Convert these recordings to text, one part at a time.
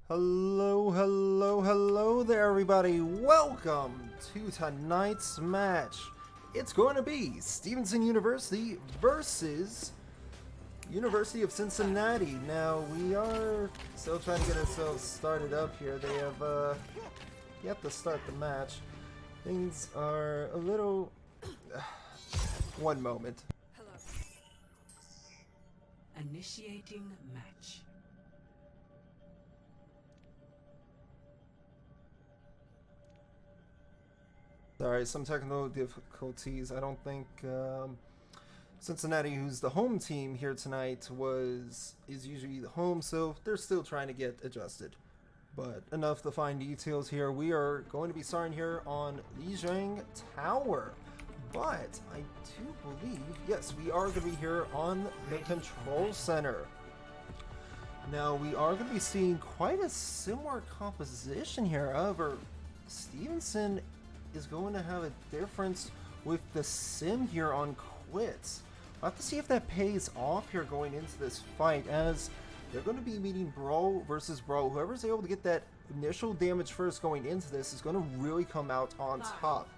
Hello, hello, hello there everybody. Welcome to tonight's match. It's going to be Stevenson University versus University of Cincinnati. Now, we are still trying to get ourselves started up here. They have yet to start the match. Things are a little... one moment. Hello. Initiating match. Sorry, some technical difficulties. I don't think Cincinnati, who's the home team here tonight, is usually the home, so they're still trying to get adjusted. But enough the fine details here. We are going to be starting here on Lijiang Tower. But I do believe, yes, we are going to be here on the control center. Now, we are going to be seeing quite a similar composition here. However, Stevenson is going to have a difference with the sim here on quits. I'll have to see if that pays off here going into this fight, as they're going to be meeting Brawl versus Brawl. Whoever's able to get that initial damage first going into this is going to really come out on top.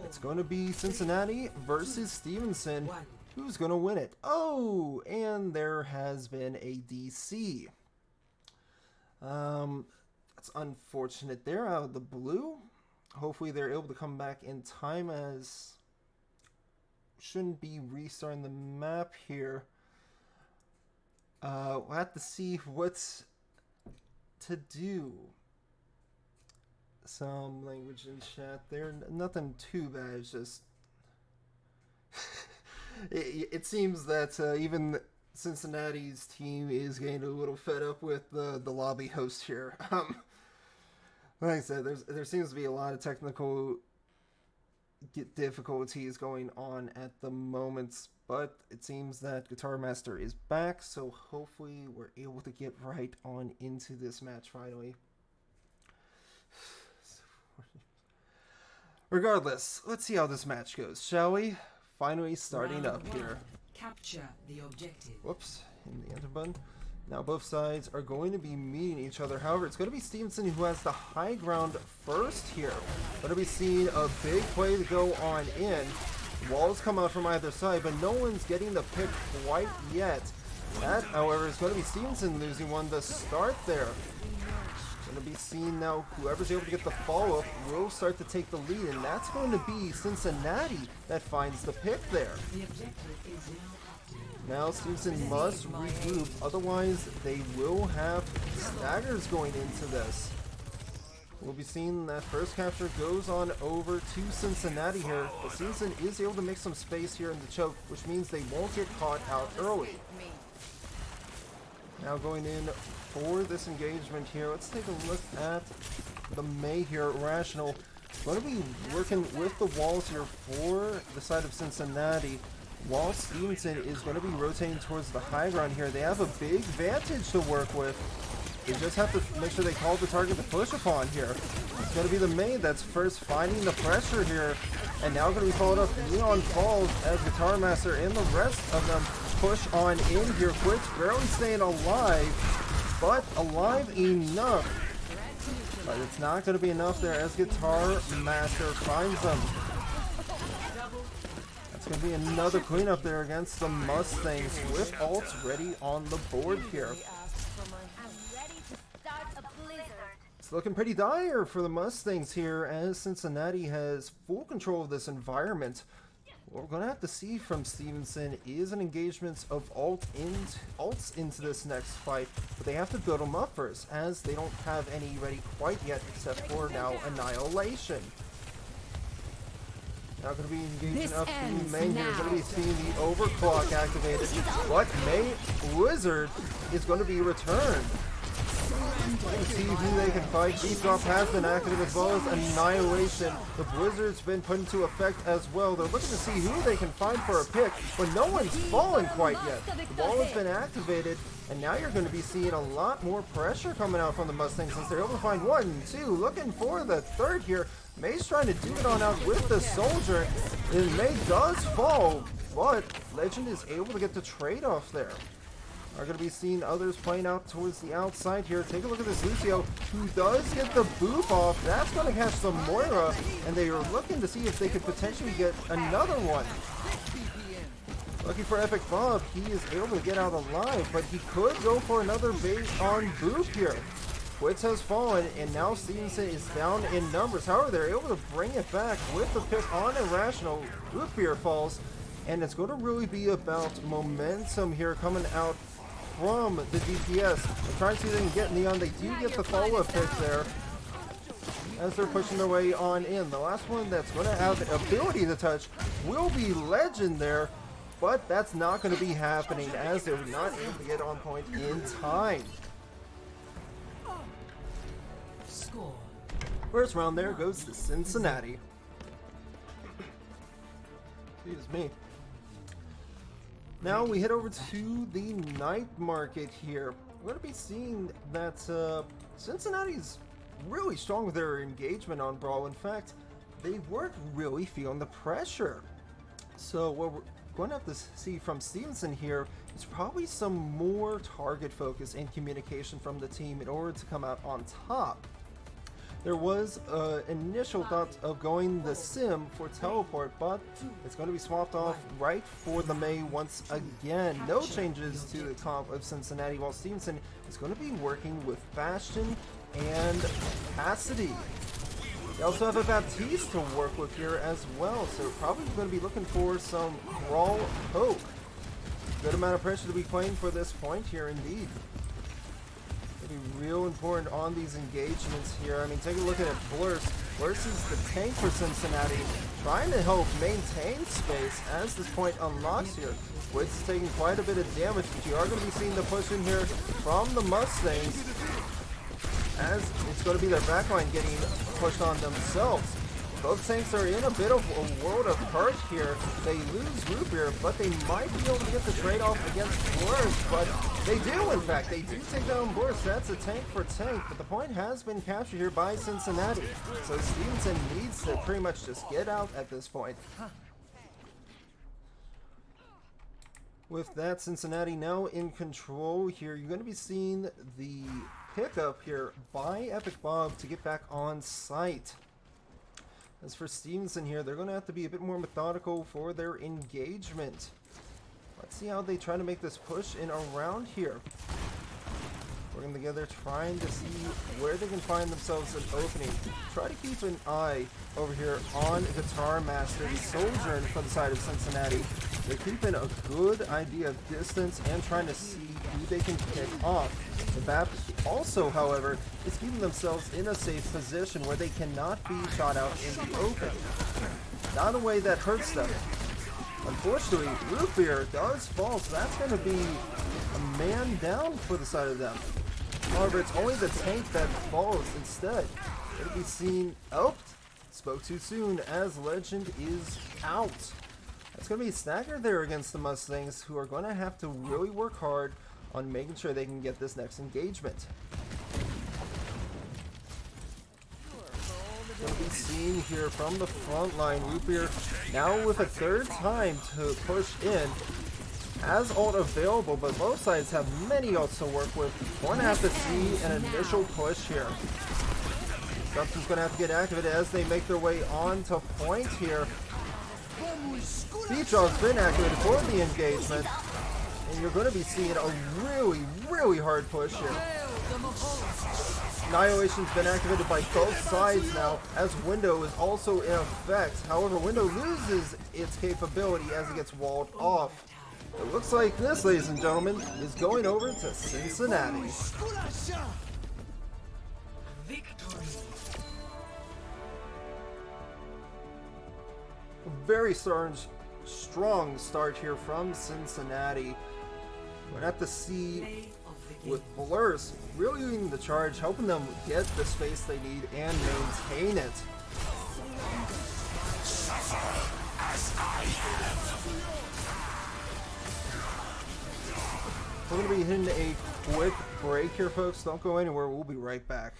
It's going to be Cincinnati versus Stevenson. Who's going to win it? Oh, and there has been a DC. That's unfortunate there out of the blue. Hopefully they're able to come back in time, as shouldn't be restarting the map here. We'll have to see what to do. Some language in chat there. Nothing too bad. It's just it seems that even Cincinnati's team is getting a little fed up with the lobby host here. Like I said, there seems to be a lot of technical difficulties going on at the moment, but it seems that Guitar Master is back, so hopefully we're able to get right on into this match finally. Regardless, let's see how this match goes, shall we? Finally starting up here. Capture the objective. Whoops, in the enter button. Now both sides are going to be meeting each other. However, it's going to be Stevenson who has the high ground first here. Going to be seeing a big play to go on in. Walls come out from either side, but no one's getting the pick quite yet. That, however, is going to be Stevenson losing one to start there. Going to be seen now, whoever's able to get the follow-up will start to take the lead, and that's going to be Cincinnati that finds the pick there. The objective is now Stevenson must regroup, otherwise they will have staggers going into this. We'll be seeing that first capture goes on over to Cincinnati here, but Stevenson is able to make some space here in the choke, which means they won't get caught out early. Now going in for this engagement here, let's take a look at the May here. Rational going to be working with the walls here for the side of Cincinnati, while Stevenson is going to be rotating towards the high ground here. They have a big advantage to work with. They just have to make sure they call the target to push upon here. It's going to be the May that's first finding the pressure here, and now going to be followed up Neon Falls as Guitar Master and the rest of them push on in here. Quits barely staying alive, but alive enough. But it's not going to be enough there as Guitar Master finds them. That's going to be another cleanup there against the Mustangs with ults ready on the board here. It's looking pretty dire for the Mustangs here, as Cincinnati has full control of this environment. What we're going to have to see from Stevenson is an engagement of ults into this next fight, but they have to build them up first, as they don't have any ready quite yet, except for now Annihilation. Now going to be engaging up the May here. Going to be seeing the overclock activated, but May Wizard is going to be returned. Let's see who they can fight. Deep Drop has been active, as well as Annihilation. The Blizzard's been put into effect as well. They're looking to see who they can find for a pick, but no one's fallen quite yet. The ball has been activated, and now you're going to be seeing a lot more pressure coming out from the Mustangs, since they're able to find 1, 2, looking for the third here. May's trying to do it on out with the Soldier, and May does fall, but Legend is able to get the trade-off there. are going to be seeing others playing out towards the outside here. Take a look at this Lucio, who does get the boop off. That's going to catch some Moira, and they are looking to see if they could potentially get another one. Lucky for Epic Bob, he is able to get out alive, but he could go for another bait on boop here. Wits has fallen, and now Stevenson is down in numbers. However, they're able to bring it back with the pick on Irrational. Root Beer falls, and it's going to really be about momentum here coming out from the DPS. They're trying to see if they can get Neon. They do get the follow-up pick there as they're pushing their way on in. The last one that's going to have the ability to touch will be Legend there, but that's not going to be happening as they're not able to get on point in time. Score. First round there goes to Cincinnati. Excuse me. Now we head over to the night market here. We're going to be seeing that Cincinnati's really strong with their engagement on Brawl. In fact, they weren't really feeling the pressure. So what we're going to have to see from Stevenson here is probably some more target focus and communication from the team in order to come out on top. There was initial thought of going the Sim for teleport, but it's going to be swapped off right for the Mei once again. No changes to the comp of Cincinnati, while Stevenson is going to be working with Bastion and Cassidy. They also have a Baptiste to work with here as well, so probably going to be looking for some Brawl poke. Good amount of pressure to be playing for this point here indeed. Be real important on these engagements here. I mean, take a look at it. Blurs is the tank for Cincinnati, trying to help maintain space as this point unlocks here. Wits is taking quite a bit of damage, but you are going to be seeing the push in here from the Mustangs, as it's going to be their backline getting pushed on themselves. Both tanks are in a bit of a world of hurt here. They lose Root Beer, but they might be able to get the trade-off against Blurs, but they do, in fact. They do take down Blurs. That's a tank for tank, but the point has been captured here by Cincinnati. So Stevenson needs to pretty much just get out at this point. With that, Cincinnati now in control here. You're going to be seeing the pickup here by Epic Bob to get back on site. As for Stevenson here, they're going to have to be a bit more methodical for their engagement. Let's see how they try to make this push in around here. Working together, trying to see where they can find themselves an opening. Try to keep an eye over here on Guitar Master, the soldier from the side of Cincinnati. They're keeping a good idea of distance and trying to see who they can pick off. The BAP also, however, is keeping themselves in a safe position where they cannot be shot out in the open. Not a way that hurts them. Unfortunately, Root Beer does fall, so that's going to be a man down for the side of them. However, it's only the tank that falls instead. It'll be seen. Oh, spoke too soon as Legend is out. It's going to be staggered there against the Mustangs, who are going to have to really work hard on making sure they can get this next engagement. Going to be seen here from the front line. Root Beer now with a third time to push in. Has ult available, but both sides have many ults to work with. Going to have to see an initial push here. Something's going to have to get activated as they make their way on to point here. Beachog's been activated for the engagement, and you're going to be seeing a really, really hard push here. Annihilation's been activated by both sides now, as Window is also in effect. However, Window loses its capability as it gets walled off. It looks like this, ladies and gentlemen, is going over to Cincinnati. Victory. A very strong start here from Cincinnati. We're going to have to see with Blurs really leading the charge, helping them get the space they need and maintain it. We're going to be hitting a quick break here, folks. Don't go anywhere. We'll be right back.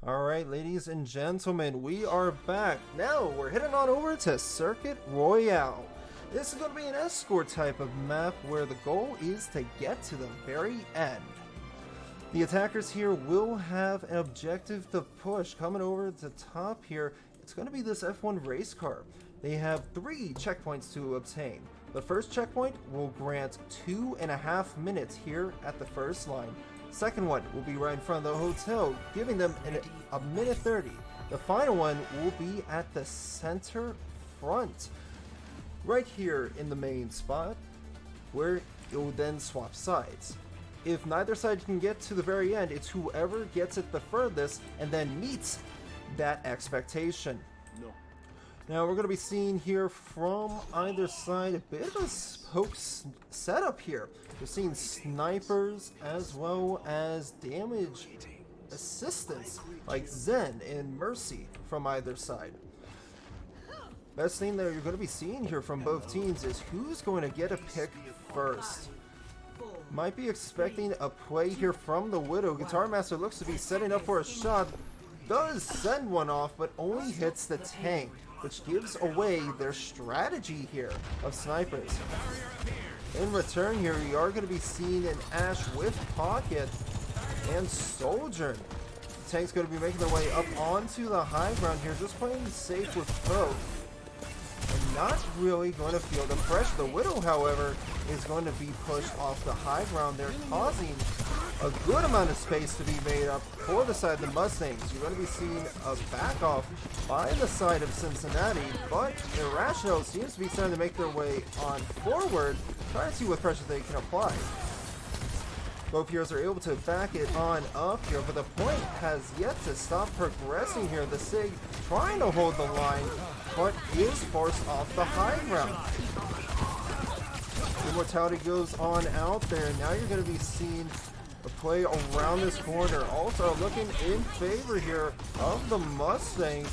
Alright, ladies and gentlemen, we are back. Now, we're heading on over to Circuit Royale. This is going to be an escort type of map where the goal is to get to the very end. The attackers here will have an objective to push. Coming over to top here, it's going to be this F1 race car. They have 3 checkpoints to obtain. The first checkpoint will grant 2.5 minutes here at the first line. Second one will be right in front of the hotel, giving them a minute 30. The final one will be at the center front, right here in the main spot, where it will then swap sides. If neither side can get to the very end, it's whoever gets it the furthest and then meets that expectation. No. Now we're going to be seeing here from either side a bit of a poke setup here. We're seeing snipers as well as damage assistance like Zen and Mercy from either side. Best thing that you're going to be seeing here from both teams is who's going to get a pick first. Might be expecting a play here from the Widow. Guitar Master looks to be setting up for a shot. Does send one off, but only hits the tank, which gives away their strategy here of snipers. In return here, we are going to be seeing an Ash with Pocket and Sojourn. The tank's going to be making their way up onto the high ground here, just playing safe with both. And not really going to feel the pressure. The Widow, however, is going to be pushed off the high ground there, causing a good amount of space to be made up for the side of the Mustangs. You're going to be seeing a back off by the side of Cincinnati, but Irrational seems to be starting to make their way on forward, trying to see what pressure they can apply. Both heroes are able to back it on up here, but the point has yet to stop progressing here. The SIG trying to hold the line, but is forced off the high ground. Immortality goes on out there. Now you're going to be seeing a play around this corner. Also looking in favor here of the Mustangs.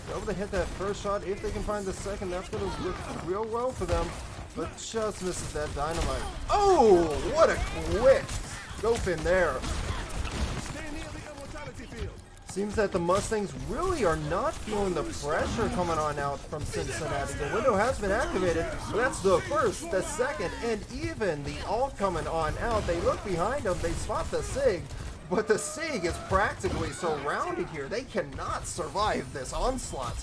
They're able to hit that first shot. If they can find the second, that's going to look real well for them. But just misses that dynamite. Oh, what a quick scope in there. Seems that the Mustangs really are not feeling the pressure coming on out from Cincinnati. The window has been activated, but that's the first, the second, and even the ult coming on out. They look behind them, they spot the SIG, but the SIG is practically surrounded here. They cannot survive this onslaught.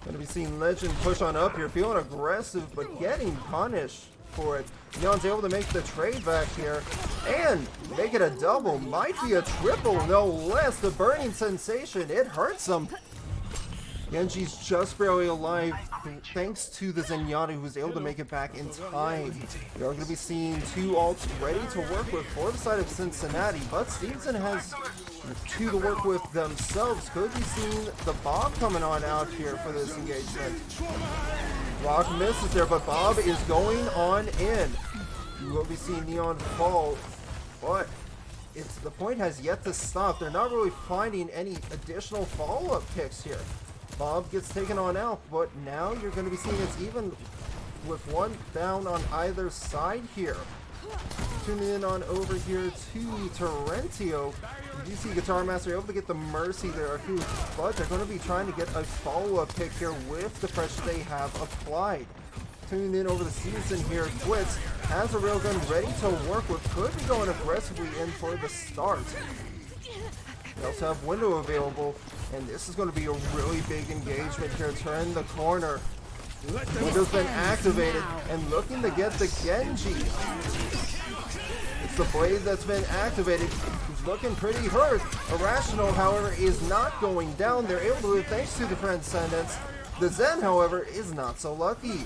Gonna be seeing Legend push on up here, feeling aggressive, but getting punished for it. Neon's able to make the trade back here and make it a double. Might be a triple, no less. The burning sensation, it hurts him. Genji's just barely alive thanks to the Zenyatta, who's able to make it back in time. We are going to be seeing 2 ults ready to work with for the side of Cincinnati, but Stevenson has 2 to work with themselves. Could be seeing the Bob coming on out here for this engagement. Rock misses there, but Bob is going on in. You will be seeing Neon fall, but the point has yet to stop. They're not really finding any additional follow-up picks here. Bob gets taken on out, but now you're going to be seeing it's even with 1 down on either side here. Tuning in on over here to Torrentio. You see Guitar Master able to get the Mercy there, but they're going to be trying to get a follow-up pick here with the pressure they have applied. Tuning in over the Stevenson here, Twitz has a railgun ready to work with, could be going aggressively in for the start. They also have window available, and this is going to be a really big engagement here. Turn the corner. Window's been activated and looking to get the Genji. It's the Blade that's been activated. He's looking pretty hurt. Irrational, however, is not going down. They're able to live thanks to the Transcendence. The Zen, however, is not so lucky.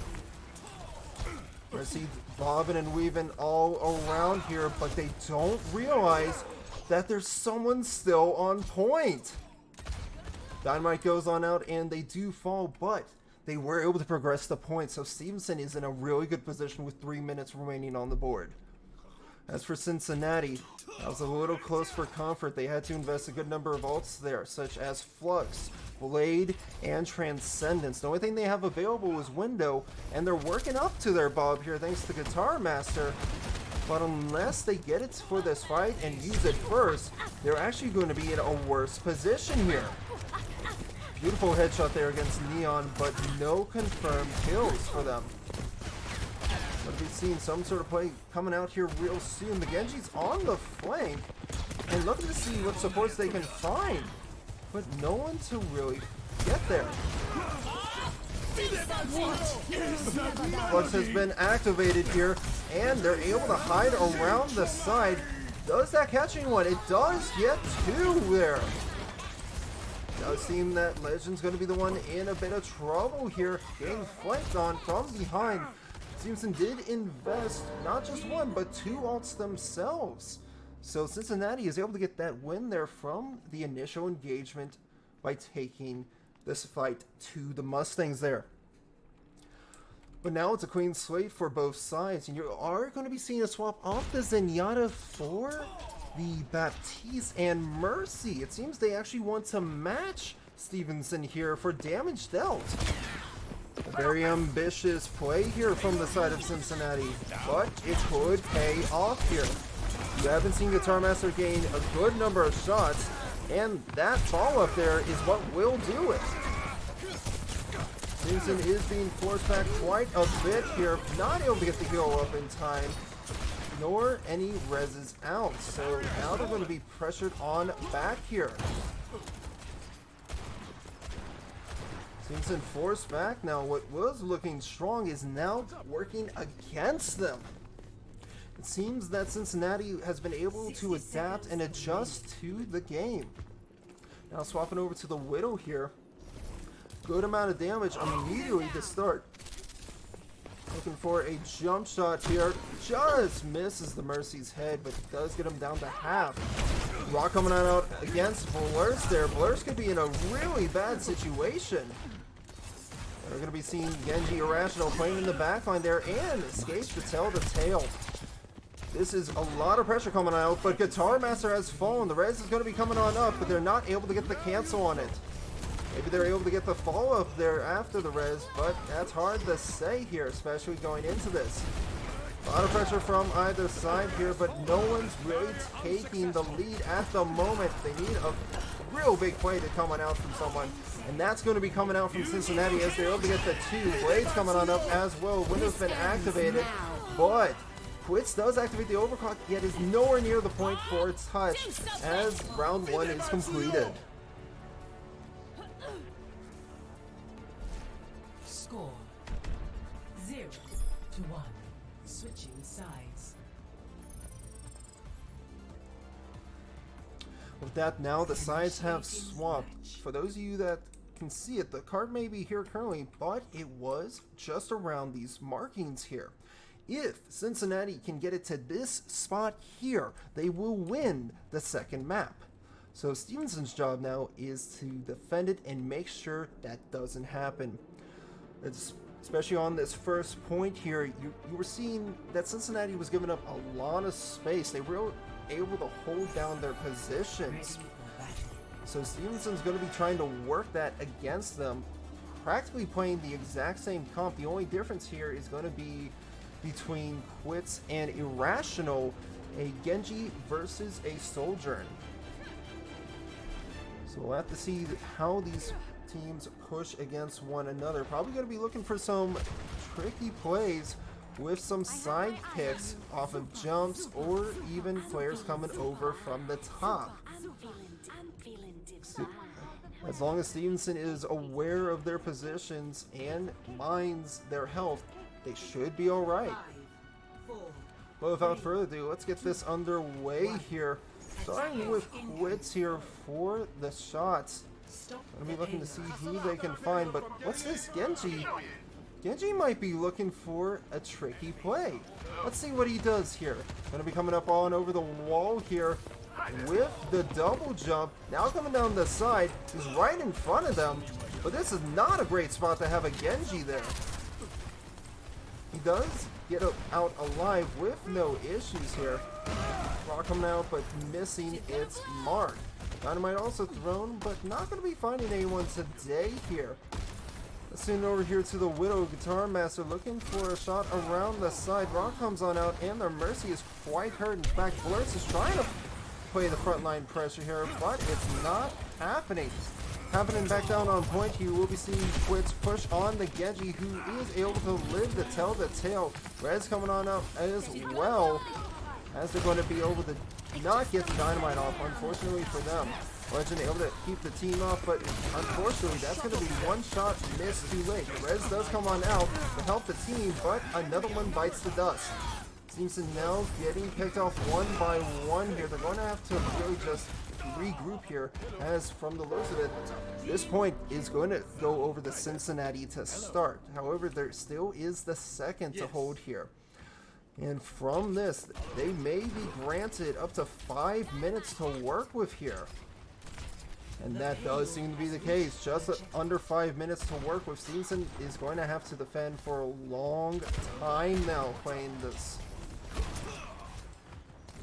We see bobbing and weaving all around here, but they don't realize that there's someone still on point. Dynamite goes on out and they do fall, but they were able to progress the point, so Stevenson is in a really good position with 3 minutes remaining on the board. As for Cincinnati, that was a little close for comfort. They had to invest a good number of ults there, such as Flux, Blade, and Transcendence. The only thing they have available is Window, and they're working up to their Bob here thanks to Guitar Master. But unless they get it for this fight and use it first, they're actually going to be in a worse position here. Beautiful headshot there against Neon, but no confirmed kills for them. But we've seen some sort of play coming out here real soon. The Genji's on the flank and looking to see what supports they can find, but no one to really get there. Flux has been activated here, and they're able to hide around the side. Does that catch anyone? It does get two there. Does seem that Legend's going to be the one in a bit of trouble here, getting flanked on from behind. Stevenson did invest not just one, but two ults themselves. So Cincinnati is able to get that win there from the initial engagement by taking this fight to the Mustangs there. But now it's a clean slate for both sides, and you are going to be seeing a swap off the Zenyatta for the Baptiste and Mercy. It seems they actually want to match Stevenson here for damage dealt. A very ambitious play here from the side of Cincinnati, but it could pay off here. You haven't seen Guitar Master gain a good number of shots, and that follow-up there is what will do it. Stevenson is being forced back quite a bit here, not able to get the heal up in time, nor any reses out. So now they're going to be pressured on back here. Stevenson forced back. Now what was looking strong is now working against them. It seems that Cincinnati has been able to adapt and adjust to the game. Now swapping over to the Widow here. Good amount of damage immediately to start. Looking for a jump shot here. Just misses the Mercy's head, but does get him down to half. Rock coming out against Blurs there. Blurs could be in a really bad situation. We're going to be seeing Genji Irrational playing in the backline there and escapes to tell the tale. This is a lot of pressure coming out, but Guitar Master has fallen. The res is going to be coming on up, but they're not able to get the cancel on it. Maybe they're able to get the follow-up there after the res, but that's hard to say here, especially going into this. A lot of pressure from either side here, but no one's really taking the lead at the moment. They need a real big play to come on out from someone, and that's going to be coming out from Cincinnati as they're able to get the two blades coming on up as well. Window's been activated, but Quits does activate the overclock, yet is nowhere near the point for its touch as round one is completed. Score 0-1. Switching sides. With that, now the sides have swapped. For those of you that can see it, the card may be here currently, but it was just around these markings here. If Cincinnati can get it to this spot here, they will win the second map. So Stevenson's job now is to defend it and make sure that doesn't happen. Especially on this first point here, you were seeing that Cincinnati was giving up a lot of space. They were able to hold down their positions. So Stevenson's going to be trying to work that against them, practically playing the exact same comp. The only difference here is going to be between Quits and Irrational, a Genji versus a Sojourn. So we'll have to see how these teams push against one another. Probably going to be looking for some tricky plays with some side picks off of jumps or even players coming over from the top. As long as Stevenson is aware of their positions and minds their health, they should be alright. But without further ado, let's get this underway here. Starting with Quits here for the shots. I'm gonna be looking to see who they can find, but what's this Genji? Genji might be looking for a tricky play. Let's see what he does here. Gonna be coming up on over the wall here with the double jump. Now coming down the side, he's right in front of them, but this is not a great spot to have a Genji there. He does get out alive with no issues here. Rock coming out, but missing its mark. Dynamite also thrown, but not going to be finding anyone today here. Let's send over here to the Widow Guitar Master looking for a shot around the side. Rock comes on out and their Mercy is quite hurt. In fact, Blurts is trying to play the frontline pressure here, but it's not happening. Happening back down on point, you will be seeing Quits push on the Genji, who is able to live to tell the tale. Red's coming on out as well, as they're going to be able to not get the Dynamite off, unfortunately for them. Legend able to keep the team off, but unfortunately that's going to be one shot missed too late. Rez does come on out to help the team, but another one bites the dust. Stevenson now getting picked off one by one here. They're going to have to really just regroup here, as from the looks of it, this point is going to go over to Cincinnati to start. However, there still is the second to hold here. And from this, they may be granted up to 5 minutes to work with here. And that does seem to be the case. Just under 5 minutes to work with. Stevenson is going to have to defend for a long time now playing this.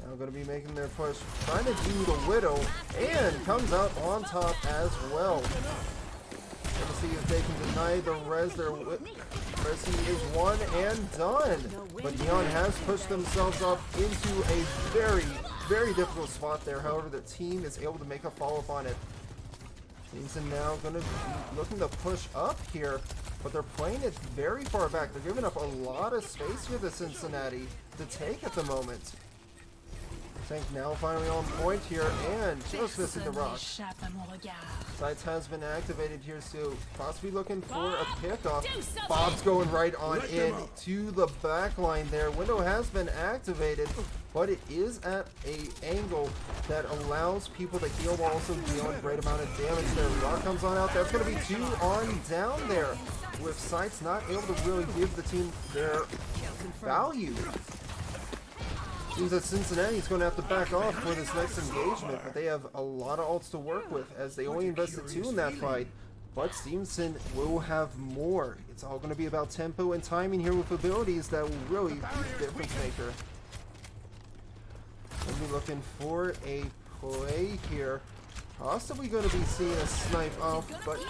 Now going to be making their push, trying to do the Widow, and comes out on top as well. Let's see if they can deny the res. Their Mercy is one and done. But Neon has pushed themselves up into a very, very difficult spot there. However, the team is able to make a follow-up on it. Stevenson now going to be looking to push up here, but they're playing it very far back. They're giving up a lot of space here to Cincinnati to take at the moment. Tank now finally on point here and just missing the rock. Sights has been activated here, so possibly looking for a pickoff. Bob's going right on in to the back line there. Window has been activated, but it is at a angle that allows people to heal while also dealing a great amount of damage there. Rock comes on out. That's going to be 2 on down there, with Sights not able to really give the team their value. Seems that Cincinnati is going to have to back off for this next engagement, but they have a lot of ults to work with, as they only invested 2 in that fight. But Stevenson will have more. It's all going to be about tempo and timing here with abilities that will really be the difference maker. We'll be looking for a play here. Possibly going to be seeing a snipe off, but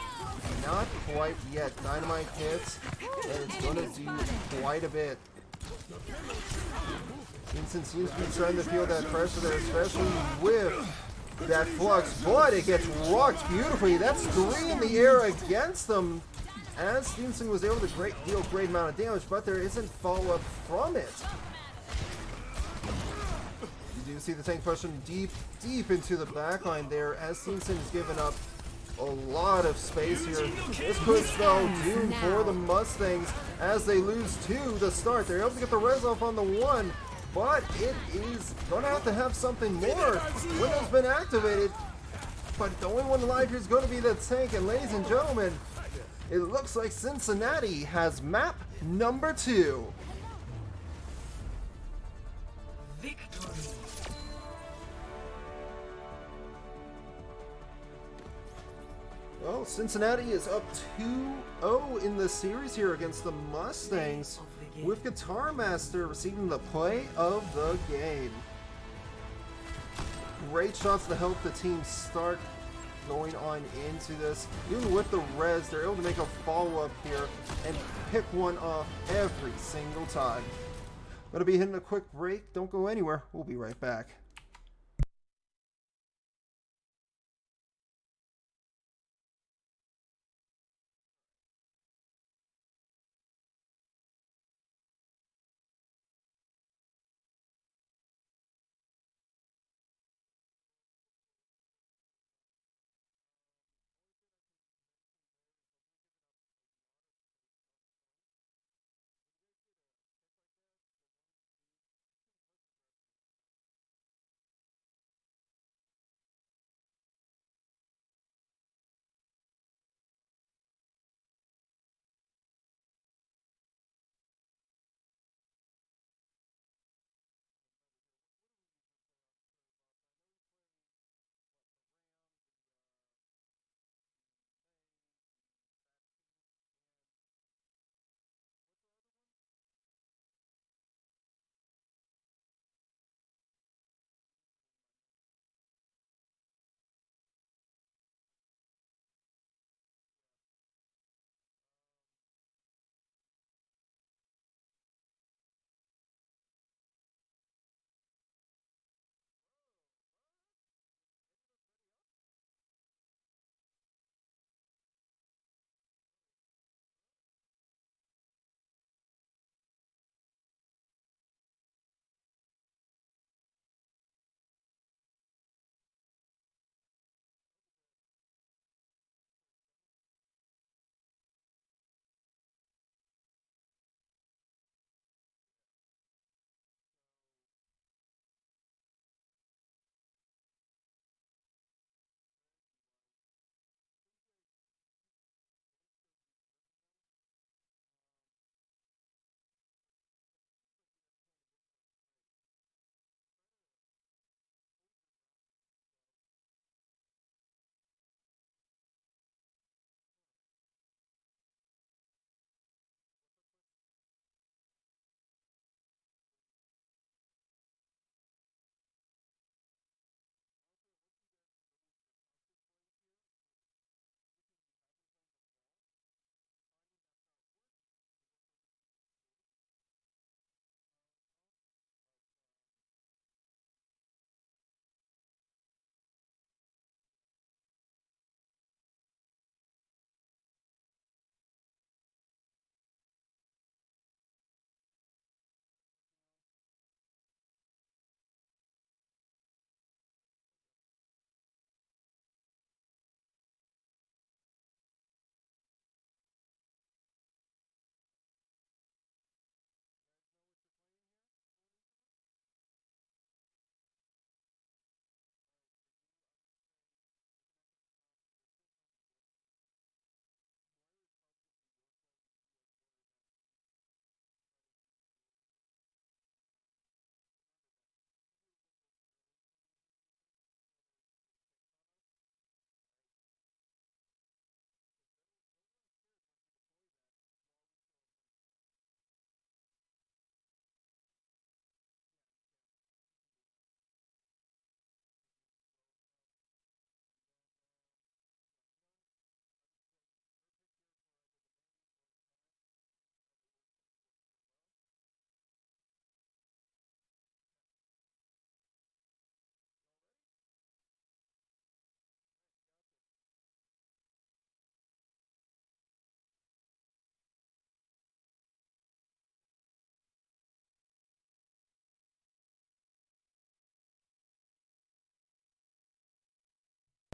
not quite yet. Dynamite hits, and it's going to do quite a bit. Stevenson seems to be starting to feel that pressure there, especially with that flux, but it gets rocked beautifully. That's 3 in the air against them, as Stevenson was able to deal a great amount of damage, but there isn't follow-up from it. You do see the tank pushing deep into the backline there, as Stevenson is giving up a lot of space here. This could spell doom for the Mustangs as they lose 2 to start. They're able to get the res off on the 1, but it is going to have something more. Window's been activated, but the only one alive here is going to be the tank. And ladies and gentlemen, it looks like Cincinnati has map number 2. Victory. Well, Cincinnati is up 2-0 in the series here against the Mustangs, with Guitar Master receiving the play of the game. Great shots to help the team start going on into this. Even with the res, they're able to make a follow-up here and pick one off every single time. Going to be hitting a quick break. Don't go anywhere. We'll be right back.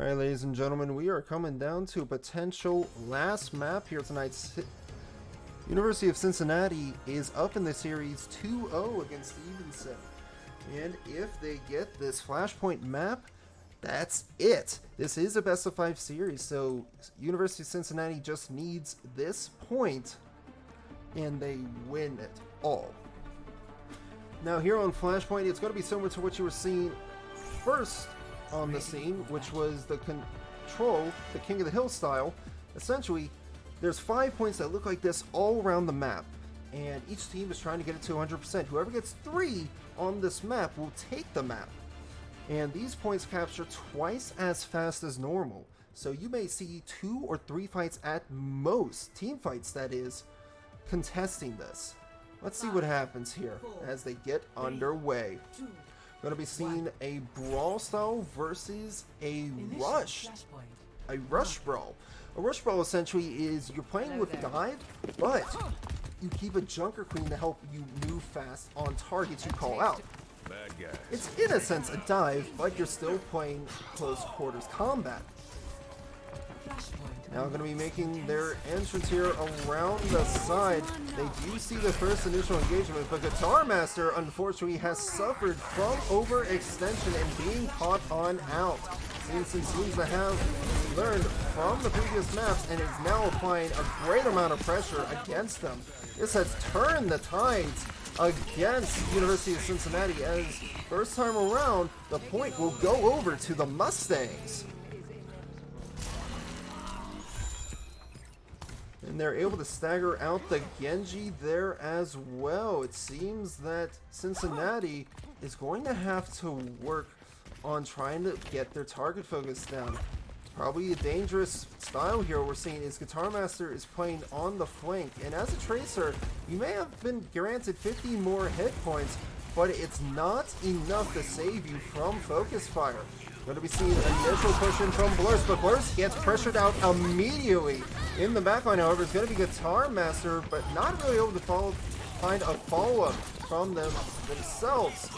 Alright, ladies and gentlemen, we are coming down to a potential last map here tonight. University of Cincinnati is up in the series 2-0 against Stevenson. And if they get this Flashpoint map, that's it. This is a best of 5 series, so University of Cincinnati just needs this point and they win it all. Now here on Flashpoint, it's going to be similar to what you were seeing first on the scene, which was the control, the King of the Hill style. Essentially, there's 5 points that look like this all around the map, and each team is trying to get it to 100%. Whoever gets 3 on this map will take the map, and these points capture twice as fast as normal. So you may see 2 or 3 fights at most, team fights that is, contesting this. Let's see what happens here as they get underway. Going to be seeing a brawl style versus a rush. A rush brawl. A rush brawl essentially is you're playing with dive, but you keep a junker queen to help you move fast on targets you call out. It's in a sense a dive, but you're still playing close quarters combat. Now going to be making their entrance here around the side. They do see the first initial engagement, but Guitar Master unfortunately has suffered from overextension and being caught on out. Stevenson seems to have learned from the previous maps and is now applying a great amount of pressure against them. This has turned the tides against University of Cincinnati, as first time around the point will go over to the Mustangs. And they're able to stagger out the Genji there as well. It seems that Cincinnati is going to have to work on trying to get their target focus down. Probably a dangerous style here we're seeing is Guitar Master is playing on the flank. And as a tracer, you may have been granted 50 more hit points, but it's not enough to save you from focus fire. Going to be seeing initial push in from Blurs, but Blurs gets pressured out immediately. In the backline, however, is going to be Guitar Master, but not really able to find a follow-up from themselves.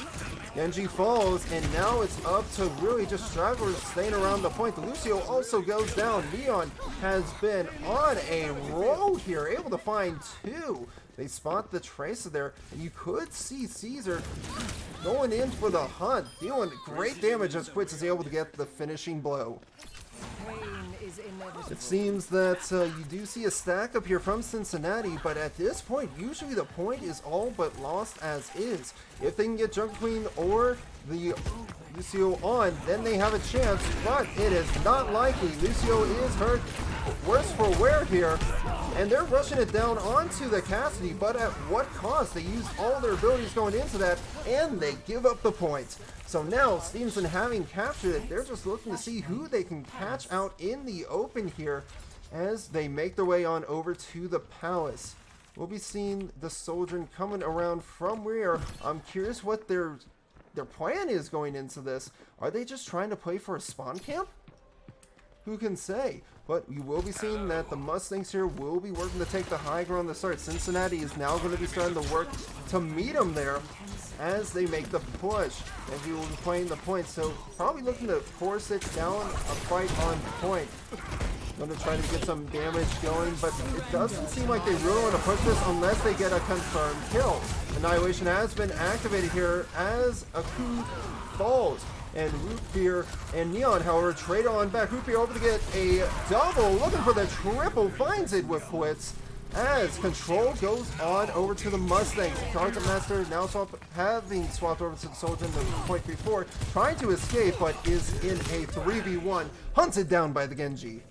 Genji falls, and now it's up to really just stragglers staying around the point. Lucio also goes down. Neon has been on a roll here, able to find 2. They spot the Tracer there, and you could see Caesar going in for the hunt, dealing great damage as Quitz is able to get the finishing blow. It seems that you do see a stack up here from Cincinnati, but at this point, usually the point is all but lost as is. If they can get Junker Queen or the Lucio on, then they have a chance, but it is not likely. Lucio is hurt worse for wear here, and they're rushing it down onto the Cassidy, but at what cost? They use all their abilities going into that, and they give up the points. So now, Stevenson having captured it, they're just looking to see who they can catch out in the open here as they make their way on over to the Palace. We'll be seeing the Soldier coming around from rear. I'm curious what their plan is going into this. Are they just trying to play for a spawn camp? Who can say? But you will be seeing that the Mustangs here will be working to take the high ground to start. Cincinnati is now going to be starting to work to meet them there as they make the push. And we will be playing the point, so probably looking to force it down a fight on point. Going to try to get some damage going, but it doesn't seem like they really want to push this unless they get a confirmed kill. Annihilation has been activated here as Aku falls. And Root Beer and Neon, however, trade on back. Root Beer over to get a double, looking for the triple, finds it with Quitz. As control goes on over to the Mustangs. Target Master now having swapped over to the Soldier in the point before, trying to escape, but is in a 3v1, hunted down by the Genji.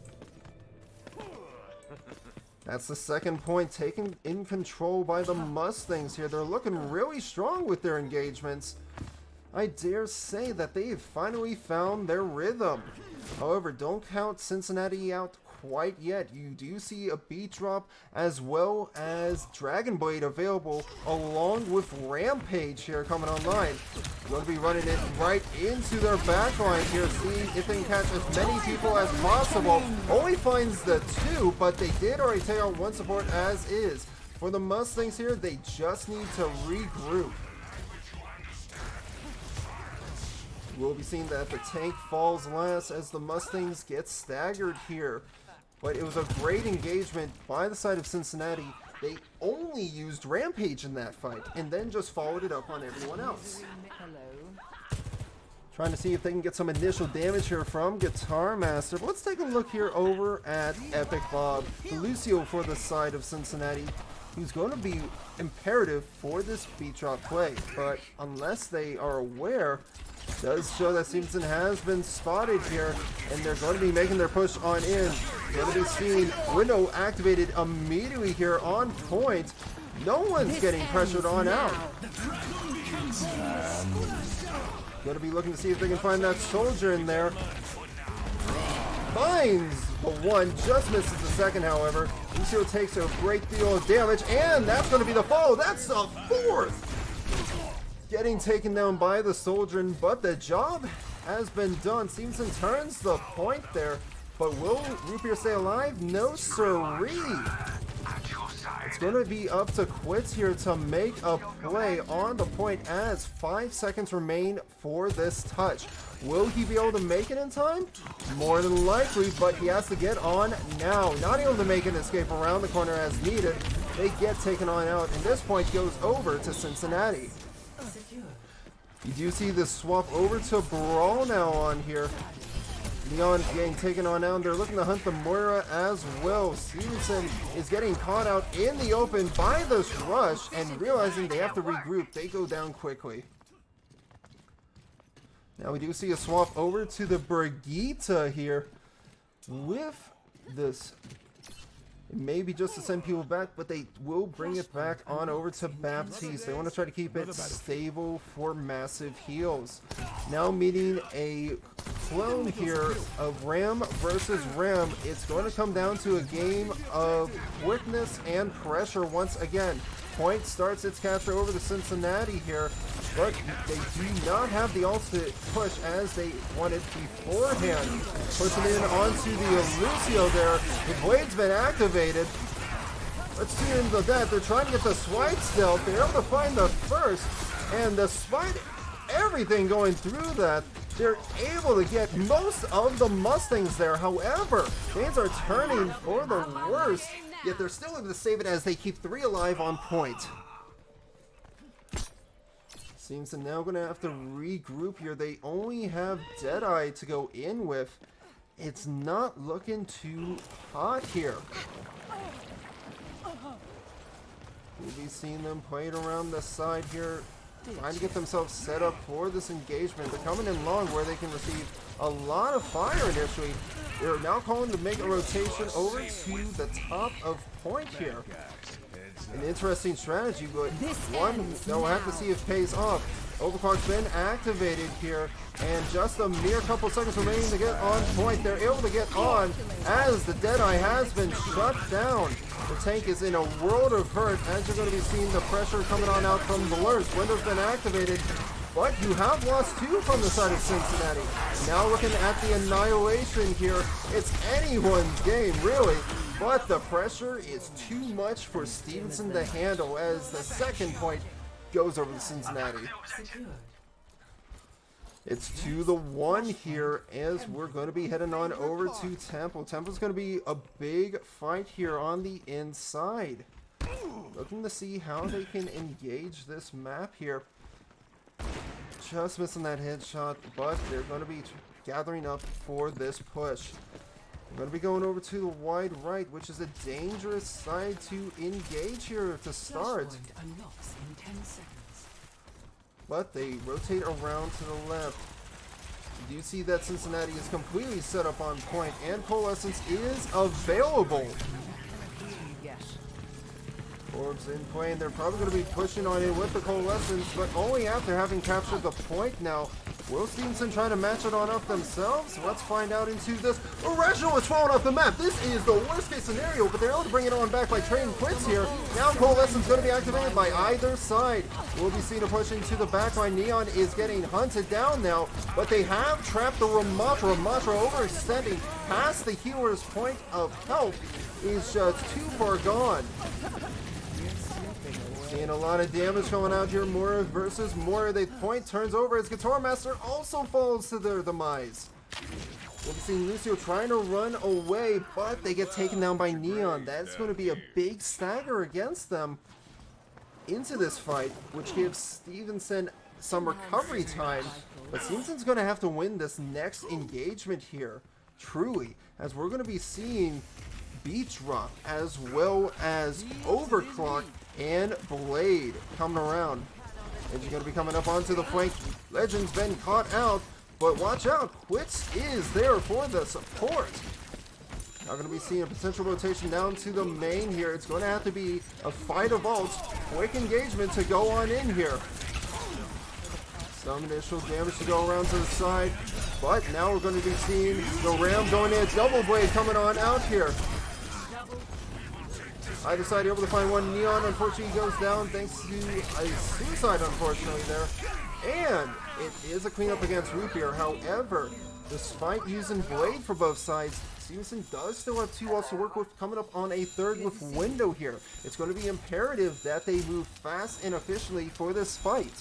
That's the second point taken in control by the Mustangs here. They're looking really strong with their engagements. I dare say that they've finally found their rhythm. However, don't count Cincinnati out quite yet. You do see a beat drop as well as Dragon Blade available along with Rampage here coming online. Going to be running it right into their backline here, seeing if they can catch as many people as possible. Only finds the 2, but they did already take out 1 support as is. For the Mustangs here, they just need to regroup. We'll be seeing that the tank falls last as the Mustangs get staggered here. But it was a great engagement by the side of Cincinnati. They only used Rampage in that fight and then just followed it up on everyone else. Trying to see if they can get some initial damage here from Guitar Master. But let's take a look here over at Epic Bob. Lucio for the side of Cincinnati, who's going to be imperative for this beat drop play. But unless they are aware, it does show that Stevenson has been spotted here, and they're going to be making their push on in. Going to be seeing window activated immediately here on point. No one's getting pressured on out. Going to be looking to see if they can find that soldier in there. Finds the one, just misses the second, however. Lucio takes a great deal of damage, and that's going to be the follow. That's the fourth! Getting taken down by the soldier, but the job has been done. Stevenson turns the point there, but will Rupier stay alive? No siree! It's going to be up to Quits here to make a play on the point as 5 seconds remain for this touch. Will he be able to make it in time? More than likely, but he has to get on now. Not able to make an escape around the corner as needed. They get taken on out, and this point goes over to Cincinnati. You do see the swap over to Brawl now on here. Leon getting taken on now, and they're looking to hunt the Moira as well. Stevenson is getting caught out in the open by this rush, and realizing they have to regroup, they go down quickly. Now we do see a swap over to the Brigitte here with this. Maybe just to send people back, but they will bring it back on over to Baptiste. They want to try to keep it stable for massive heals. Now meeting a clone here of Ram versus Ram. It's going to come down to a game of quickness and pressure once again. Point starts its capture over to Cincinnati here, but they do not have the ultimate push as they wanted beforehand. Pushing in onto the Lucio there. The blade's been activated. Let's see into that. They're trying to get the swipe stealth. They're able to find the first, and despite everything going through that, they're able to get most of the Mustangs there. However, things are turning for the worst. Yet they're still able to save it as they keep 3 alive on point. Seems they're now going to have to regroup here. They only have Deadeye to go in with. It's not looking too hot here. We'll be seeing them playing around the side here, trying to get themselves set up for this engagement. They're coming in long where they can receive a lot of fire initially. They're now calling to make a rotation over to the top of point here. An interesting strategy, but one they'll have to see if it pays off. Overclock's been activated here, and just a mere couple seconds remaining to get on point. They're able to get on as the Deadeye has been shut down. The tank is in a world of hurt as you're going to be seeing the pressure coming on out from the lurch. Window's been activated, but you have lost 2 from the side of Cincinnati. Now looking at the annihilation here. It's anyone's game, really. But the pressure is too much for Stevenson to handle as the second point goes over to Cincinnati. It's 2-1 here as we're going to be heading on over to Temple. Temple's going to be a big fight here on the inside. Looking to see how they can engage this map here. Just missing that headshot, but they're going to be gathering up for this push. We're going to be going over to the wide right, which is a dangerous side to engage here to start. But they rotate around to the left. You do see that Cincinnati is completely set up on point, and Coalescence is available. Orbs in play, and they're probably going to be pushing on in with the Coalescence, but only after having captured the point now. Will Stevenson try to match it on up themselves? Let's find out into this. Irrational is falling off the map. This is the worst case scenario, but they're able to bring it on back by trading Quits here. Now Coalescence going to be activated by either side. We'll be seeing a push into the backline. Neon is getting hunted down now, but they have trapped the Ramatra. Ramatra overextending past the healer's point of help is just too far gone. Seeing a lot of damage going out here. Moira versus Moira. The point turns over as Guitar Master also falls to their demise. We'll be seeing Lucio trying to run away, but they get taken down by Neon. That's going to be a big stagger against them into this fight, which gives Stevenson some recovery time. But Stevenson's going to have to win this next engagement here, truly, as we're going to be seeing Beach Rock as well as Overclock and Blade coming around. Edge going to be coming up onto the flank. Legend's been caught out, but watch out, Quits is there for the support. Now going to be seeing a potential rotation down to the main here. It's going to have to be a fight of ults. Quick engagement to go on in here. Some initial damage to go around to the side, but now we're going to be seeing the Ram going in. Double Blade coming on out here. Either side able to find one. Neon unfortunately goes down thanks to a suicide unfortunately there. And it is a cleanup against Rupier. However, despite using Blade for both sides, Stevenson does still have 2 ults to work with, coming up on a 3rd with Window here. It's going to be imperative that they move fast and efficiently for this fight.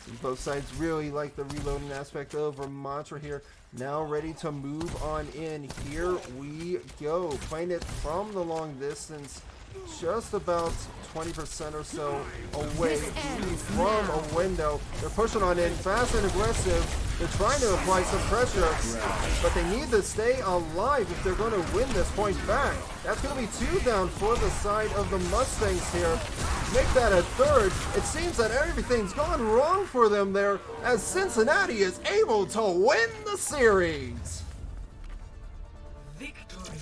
See, both sides really like the reloading aspect of Ramantra here. Now ready to move on in. Here we go. Playing it from the long distance. Just about 20% or so away from a window. They're pushing on in fast and aggressive. They're trying to apply some pressure, but they need to stay alive if they're going to win this point back. That's going to be 2 down for the side of the Mustangs here. Make that a 3rd. It seems that everything's gone wrong for them there as Cincinnati is able to win the series. Victory.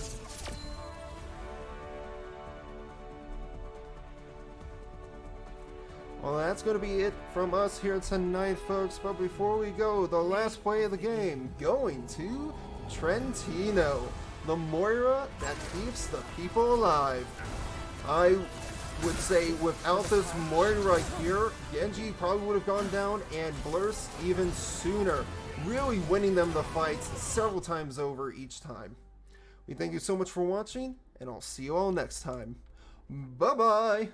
Well, that's going to be it from us here tonight, folks. But before we go, the last play of the game, going to Trentino, the Moira that keeps the people alive. I would say without this Moira here, Genji probably would have gone down, and Blurs even sooner, really winning them the fights several times over each time. We thank you so much for watching, and I'll see you all next time. Bye-bye!